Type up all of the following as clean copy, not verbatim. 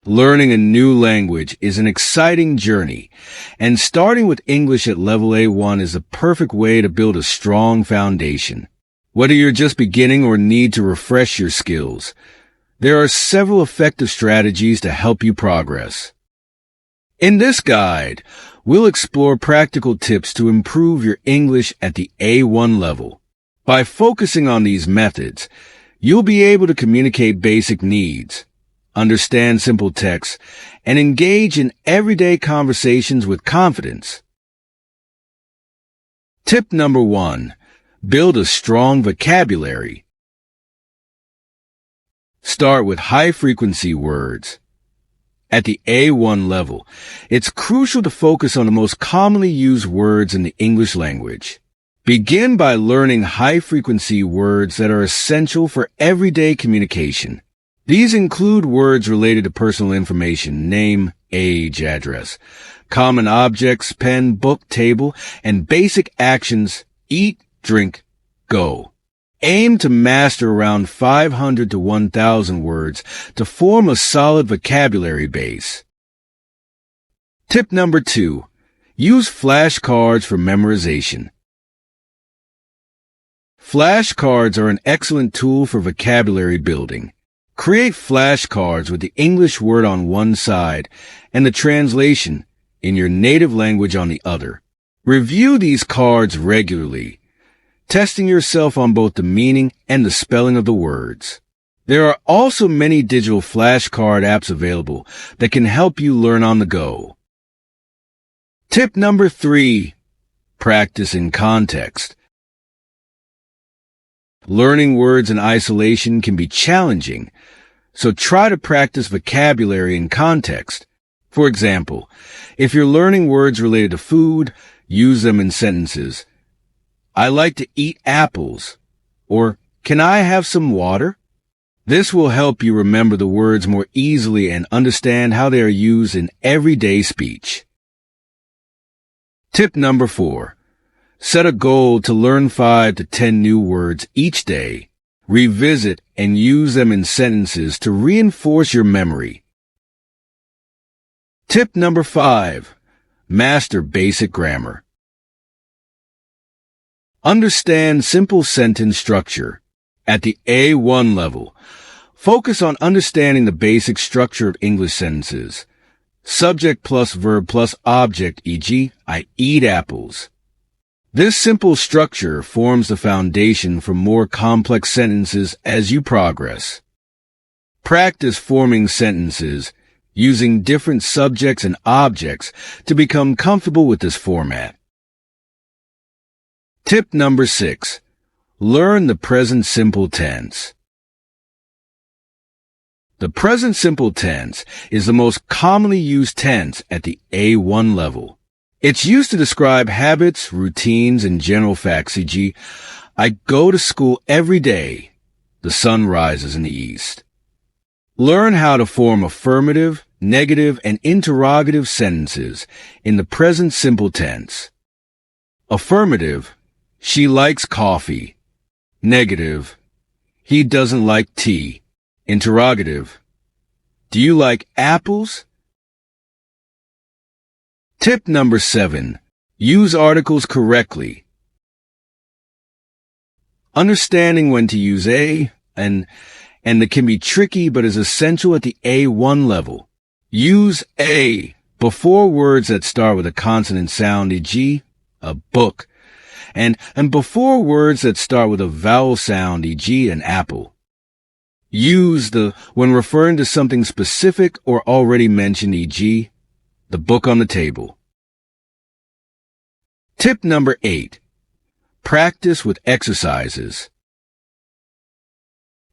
Learning a new language is an exciting journey, and starting with English at level A1 is the perfect way to build a strong foundation. Whether you're just beginning or need to refresh your skills, there are several effective strategies to help you progress. In this guide, we'll explore practical tips to improve your English at the A1 level. By focusing on these methods, you'll be able to communicate basic needs, understand simple text, and engage in everyday conversations with confidence. Tip number 1. Build a strong vocabulary. Start with high-frequency words. At the A1 level, it's crucial to focus on the most commonly used words in the English language. Begin by learning high-frequency words that are essential for everyday communication. These include words related to personal information, name, age, address, common objects, pen, book, table, and basic actions, eat, drink, go. Aim to master around 500 to 1,000 words to form a solid vocabulary base. Tip number 2. Use flashcards for memorization. Flashcards are an excellent tool for vocabulary building. Create flashcards with the English word on one side and the translation in your native language on the other. Review these cards regularly, testing yourself on both the meaning and the spelling of the words. There are also many digital flashcard apps available that can help you learn on the go. Tip number 3. Practice in context. Learning words in isolation can be challenging, so try to practice vocabulary in context. For example, if you're learning words related to food, use them in sentences. I like to eat apples, or can I have some water? This will help you remember the words more easily and understand how they are used in everyday speech. Tip number 4. Set a goal to learn 5 to 10 new words each day. Revisit and use them in sentences to reinforce your memory. Tip number 5. Master basic grammar. Understand simple sentence structure. At the A1 level, focus on understanding the basic structure of English sentences. Subject plus verb plus object, e.g., I eat apples. This simple structure forms the foundation for more complex sentences as you progress. Practice forming sentences using different subjects and objects to become comfortable with this format. Tip number 6. Learn the present simple tense. The present simple tense is the most commonly used tense at the A1 level. It's used to describe habits, routines, and general facts, e.g., I go to school every day. The sun rises in the east. Learn how to form affirmative, negative, and interrogative sentences in the present simple tense. Affirmative, she likes coffee. Negative, he doesn't like tea. Interrogative, do you like apples? Tip number 7. Use articles correctly. Understanding when to use a and that can be tricky but is essential at the A1 level. Use a before words that start with a consonant sound, e.g., a book, and before words that start with a vowel sound, e.g., an apple. Use the when referring to something specific or already mentioned, e.g., the book on the table. Tip number 8. Practice with exercises.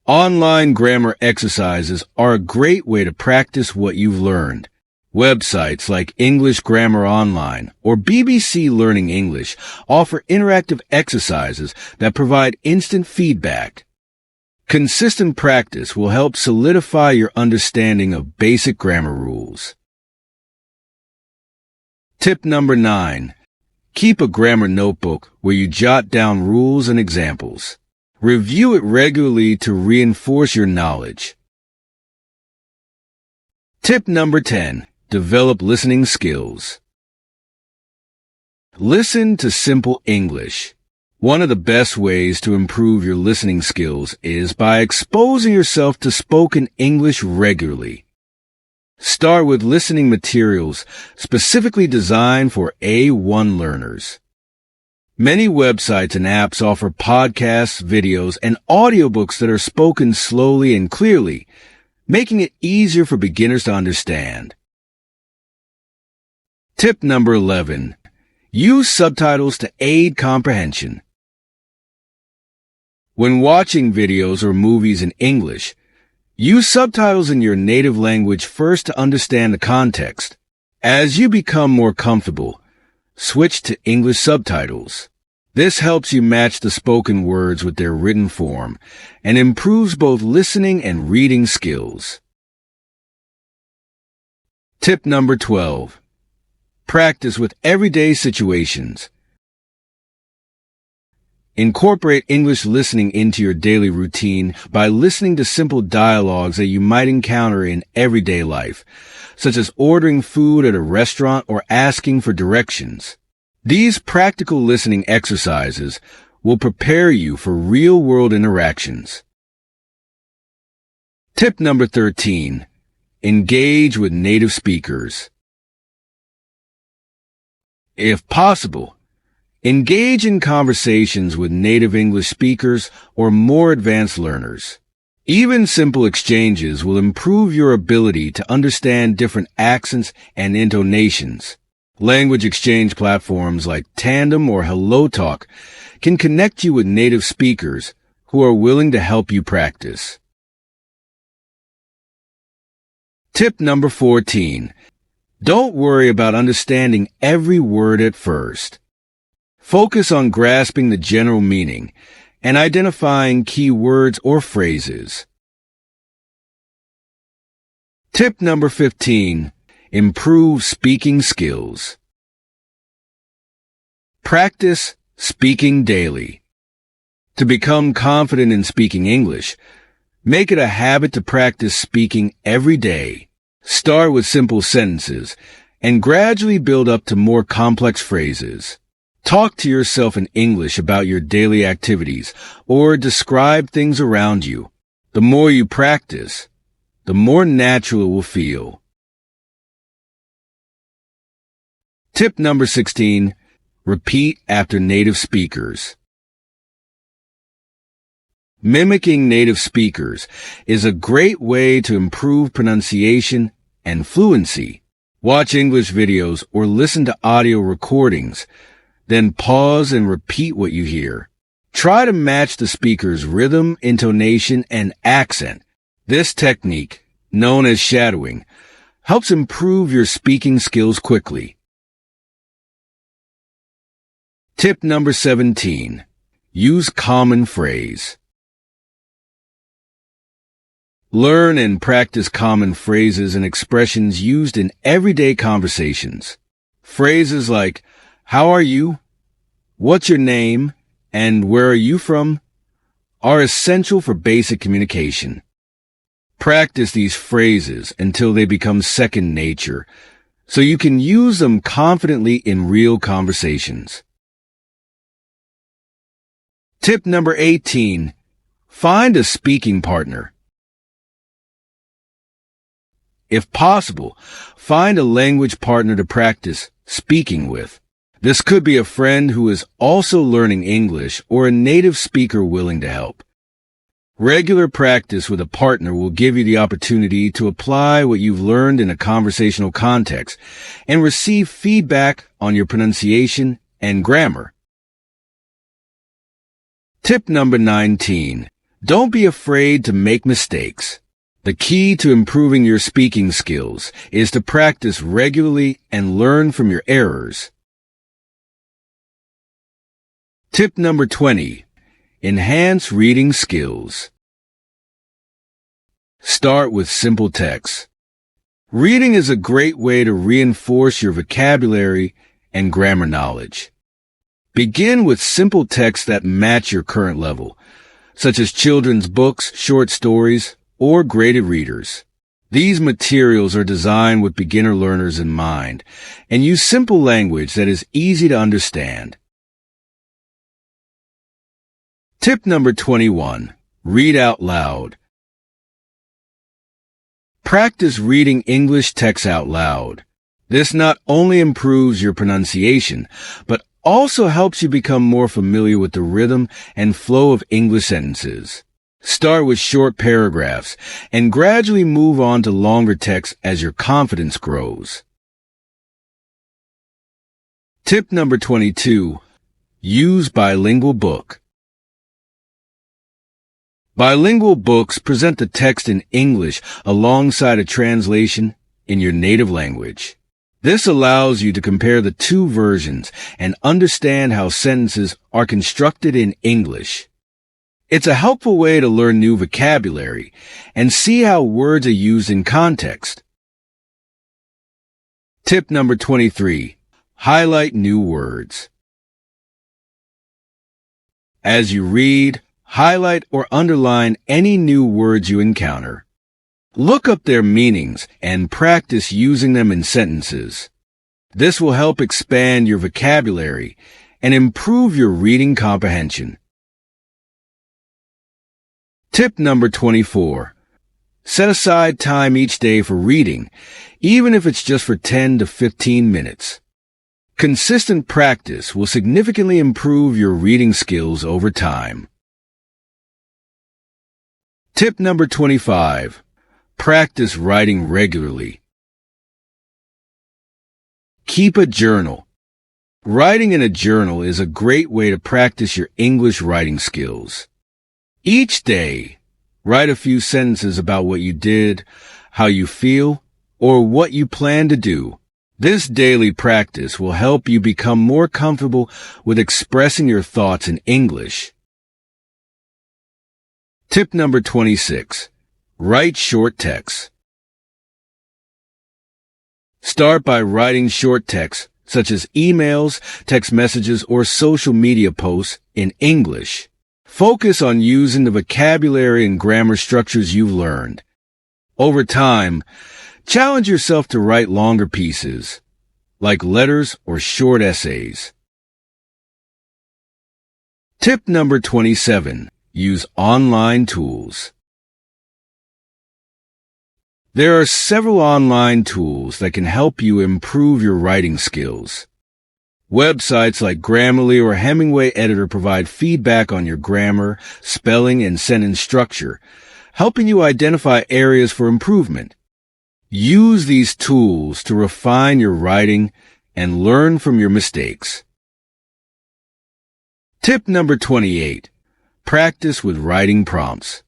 Online grammar exercises are a great way to practice what you've learned. Websites like English Grammar Online or BBC Learning English offer interactive exercises that provide instant feedback. Consistent practice will help solidify your understanding of basic grammar rules. Tip number 9. Keep a grammar notebook where you jot down rules and examples. Review it regularly to reinforce your knowledge. Tip number 10. Develop listening skills. Listen to simple English. One of the best ways to improve your listening skills is by exposing yourself to spoken English regularly. Start with listening materials specifically designed for A1 learners. Many websites and apps offer podcasts, videos, and audiobooks that are spoken slowly and clearly, making it easier for beginners to understand. Tip number 11. Use subtitles to aid comprehension. When watching videos or movies in English, use subtitles in your native language first to understand the context. As you become more comfortable, switch to English subtitles. This helps you match the spoken words with their written form and improves both listening and reading skills. Tip number 12. Practice with everyday situations. Incorporate English listening into your daily routine by listening to simple dialogues that you might encounter in everyday life, such as ordering food at a restaurant or asking for directions. These practical listening exercises will prepare you for real-world interactions. Tip number 13. Engage with native speakers. If possible, engage in conversations with native English speakers or more advanced learners. Even simple exchanges will improve your ability to understand different accents and intonations. Language exchange platforms like Tandem or HelloTalk can connect you with native speakers who are willing to help you practice. Tip number 14. Don't worry about understanding every word at first. Focus on grasping the general meaning and identifying key words or phrases. Tip number 15. Improve speaking skills. Practice speaking daily. To become confident in speaking English, make it a habit to practice speaking every day. Start with simple sentences and gradually build up to more complex phrases. Talk to yourself in English about your daily activities or describe things around you. The more you practice, the more natural it will feel. Tip number 16. Repeat after native speakers. Mimicking native speakers is a great way to improve pronunciation and fluency. Watch English videos or listen to audio recordings, then pause and repeat what you hear. Try to match the speaker's rhythm, intonation, and accent. This technique, known as shadowing, helps improve your speaking skills quickly. Tip number 17. Use common phrase. Learn and practice common phrases and expressions used in everyday conversations. Phrases like, "How are you?" "What's your name?" and "Where are you from?" are essential for basic communication. Practice these phrases until they become second nature, so you can use them confidently in real conversations. Tip number 18. Find a speaking partner. If possible, find a language partner to practice speaking with. This could be a friend who is also learning English or a native speaker willing to help. Regular practice with a partner will give you the opportunity to apply what you've learned in a conversational context and receive feedback on your pronunciation and grammar. Tip number 19. Don't be afraid to make mistakes. The key to improving your speaking skills is to practice regularly and learn from your errors. Tip number 20. Enhance reading skills. Start with simple text. Reading is a great way to reinforce your vocabulary and grammar knowledge. Begin with simple texts that match your current level, such as children's books, short stories, or graded readers. These materials are designed with beginner learners in mind and use simple language that is easy to understand. Tip number 21. Read out loud. Practice reading English text out loud. This not only improves your pronunciation, but also helps you become more familiar with the rhythm and flow of English sentences. Start with short paragraphs and gradually move on to longer text as your confidence grows. Tip number 22. Use bilingual book. Bilingual books present the text in English alongside a translation in your native language. This allows you to compare the two versions and understand how sentences are constructed in English. It's a helpful way to learn new vocabulary and see how words are used in context. Tip number 23. Highlight new words. As you read, highlight or underline any new words you encounter. Look up their meanings and practice using them in sentences. This will help expand your vocabulary and improve your reading comprehension. Tip number 24. Set aside time each day for reading, even if it's just for 10 to 15 minutes. Consistent practice will significantly improve your reading skills over time. Tip number 25. Practice writing regularly. Keep a journal. Writing in a journal is a great way to practice your English writing skills. Each day, write a few sentences about what you did, how you feel, or what you plan to do. This daily practice will help you become more comfortable with expressing your thoughts in English. Tip number 26. Write short text. Start by writing short text, such as emails, text messages, or social media posts in English. Focus on using the vocabulary and grammar structures you've learned. Over time, challenge yourself to write longer pieces, like letters or short essays. Tip number 27. Use online tools. There are several online tools that can help you improve your writing skills. Websites like Grammarly or Hemingway Editor provide feedback on your grammar, spelling, and sentence structure, helping you identify areas for improvement. Use these tools to refine your writing and learn from your mistakes. Tip number 28. Practice with writing prompts.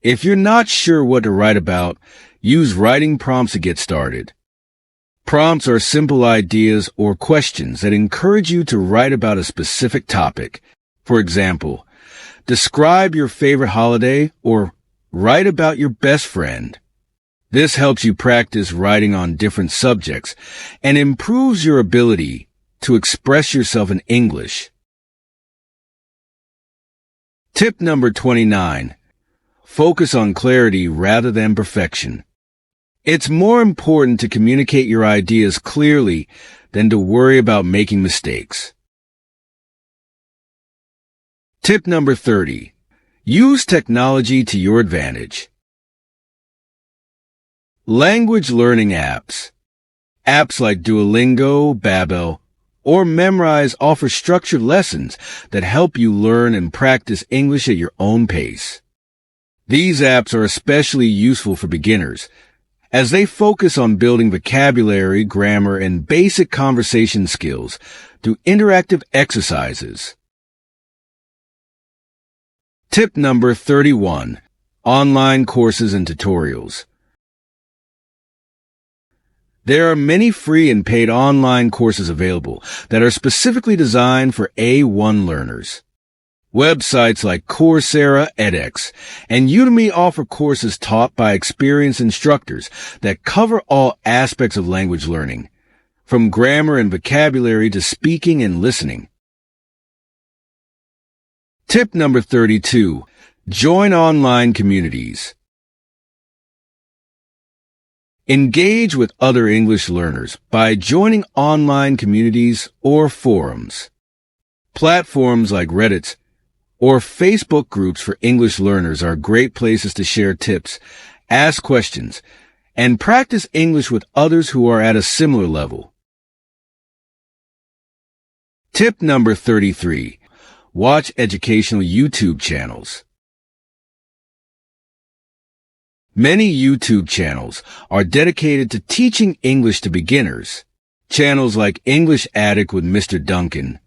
If you're not sure what to write about, use writing prompts to get started. Prompts are simple ideas or questions that encourage you to write about a specific topic. For example, describe your favorite holiday or write about your best friend. This helps you practice writing on different subjects and improves your ability to express yourself in English. Tip number 29. Focus on clarity rather than perfection. It's more important to communicate your ideas clearly than to worry about making mistakes. Tip number 30. Use technology to your advantage. Language learning apps. Apps like Duolingo, Babbel, or Memrise offer structured lessons that help you learn and practice English at your own pace. These apps are especially useful for beginners, as they focus on building vocabulary, grammar, and basic conversation skills through interactive exercises. Tip number 31. Online courses and tutorials. There are many free and paid online courses available that are specifically designed for A1 learners. Websites like Coursera, edX, and Udemy offer courses taught by experienced instructors that cover all aspects of language learning, from grammar and vocabulary to speaking and listening. Tip number 32. Join online communities. Engage with other English learners by joining online communities or forums. Platforms like Reddit or Facebook groups for English learners are great places to share tips, ask questions, and practice English with others who are at a similar level. Tip number 33. Watch educational YouTube channels. Many YouTube channels are dedicated to teaching English to beginners. Channels like English Attic with Mr. Duncan,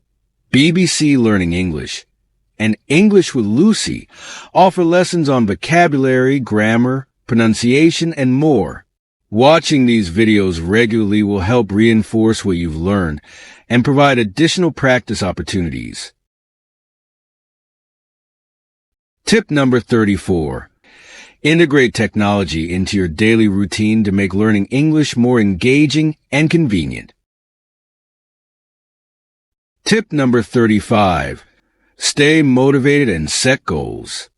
BBC Learning English, and English with Lucy offer lessons on vocabulary, grammar, pronunciation, and more. Watching these videos regularly will help reinforce what you've learned and provide additional practice opportunities. Tip number 34. Integrate technology into your daily routine to make learning English more engaging and convenient. Tip number 35. Stay motivated and set goals.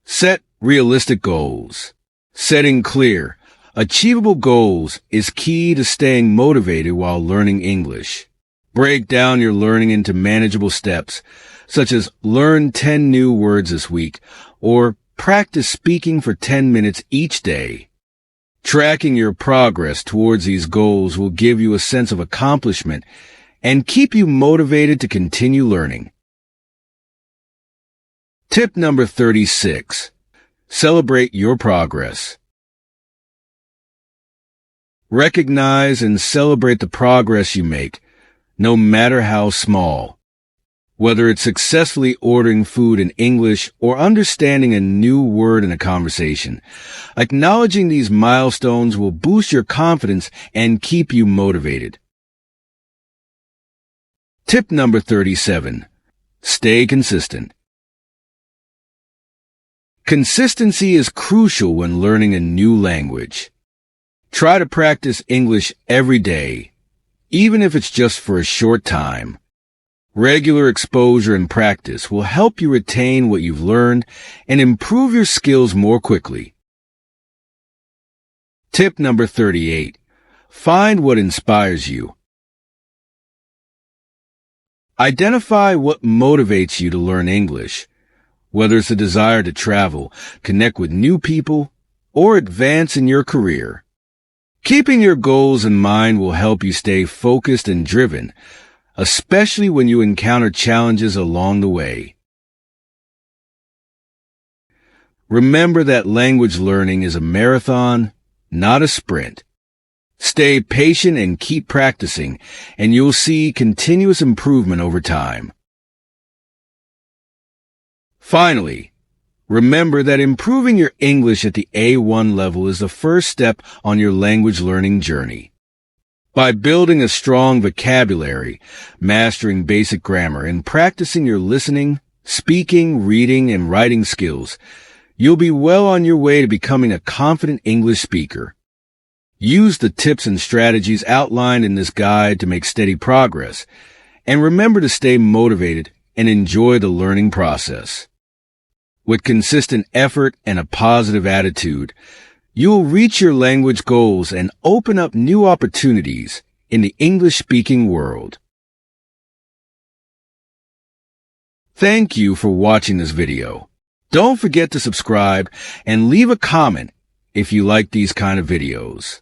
Set realistic goals. Setting clear, achievable goals is key to staying motivated while learning English. Break down your learning into manageable steps, such as learn 10 new words this week or practice speaking for 10 minutes each day. Tracking your progress towards these goals will give you a sense of accomplishment and keep you motivated to continue learning. Tip number 36. Celebrate your progress. Recognize and celebrate the progress you make, no matter how small. Whether it's successfully ordering food in English or understanding a new word in a conversation, acknowledging these milestones will boost your confidence and keep you motivated. Tip number 37. Stay consistent. Consistency is crucial when learning a new language. Try to practice English every day, even if it's just for a short time. Regular exposure and practice will help you retain what you've learned and improve your skills more quickly. Tip number 38. Find what inspires you. Identify what motivates you to learn English, whether it's a desire to travel, connect with new people, or advance in your career. Keeping your goals in mind will help you stay focused and driven, especially when you encounter challenges along the way. Remember that language learning is a marathon, not a sprint. Stay patient and keep practicing, and you'll see continuous improvement over time. Finally, remember that improving your English at the A1 level is the first step on your language learning journey. By building a strong vocabulary, mastering basic grammar, and practicing your listening, speaking, reading, and writing skills, you'll be well on your way to becoming a confident English speaker. Use the tips and strategies outlined in this guide to make steady progress, and remember to stay motivated and enjoy the learning process. With consistent effort and a positive attitude, you will reach your language goals and open up new opportunities in the English-speaking world. Thank you for watching this video. Don't forget to subscribe and leave a comment if you like these kind of videos.